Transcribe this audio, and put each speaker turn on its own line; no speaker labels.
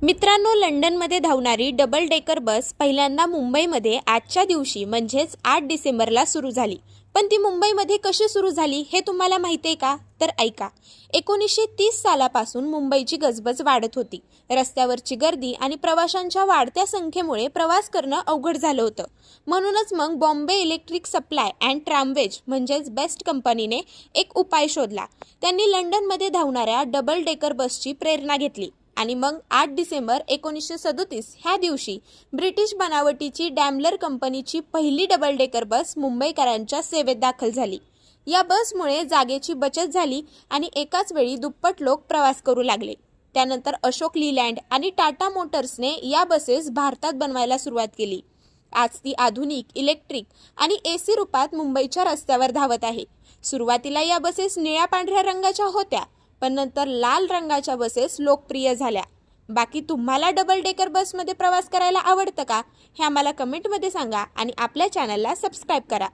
मित्रांनो, लंडनमध्ये धावणारी डबल डेकर बस पहिल्यांदा मुंबईमध्ये आजच्या दिवशी म्हणजेच 8 डिसेंबरला सुरू झाली. पण ती मुंबईमध्ये कशी सुरू झाली हे तुम्हाला माहिती आहे का? तर ऐका. 1930 सालापासून मुंबईची गजबज वाढत होती. रस्त्यावरची गर्दी आणि प्रवाशांच्या वाढत्या संख्येमुळे प्रवास करणं अवघड झालं होतं. म्हणूनच मग Bombay electric supply and tramways म्हणजेच बेस्ट कंपनीने एक उपाय शोधला. त्यांनी लंडनमध्ये धावणाऱ्या डबल डेकर बसची प्रेरणा घेतली आणि मग 8 डिसेंबर 1937 ह्या दिवशी ब्रिटिश बनावटीची डॅमलर कंपनीची पहिली डबल डेकर बस मुंबईकरांच्या सेवेत दाखल झाली. या बसमुळे जागेची बचत झाली आणि एकाच वेळी दुप्पट लोक प्रवास करू लागले. त्यानंतर अशोक लीलँड आणि टाटा मोटर्सने या बसेस भारतात बनवायला सुरुवात केली. आज ती आधुनिक, इलेक्ट्रिक आणि एसी रूपात मुंबईच्या रस्त्यावर धावत आहे. सुरुवातीला या बसेस निळ्या पांढऱ्या रंगाच्या होत्या, पण नंतर लाल रंगाच्या बसेस लोकप्रिय झाल्या. बाकी तुम्हाला डबल डेकर बसमध्ये प्रवास करायला आवडतं का? हे आम्हाला कमेंटमध्ये सांगा आणि आपल्या चॅनलला सबस्क्राईब करा.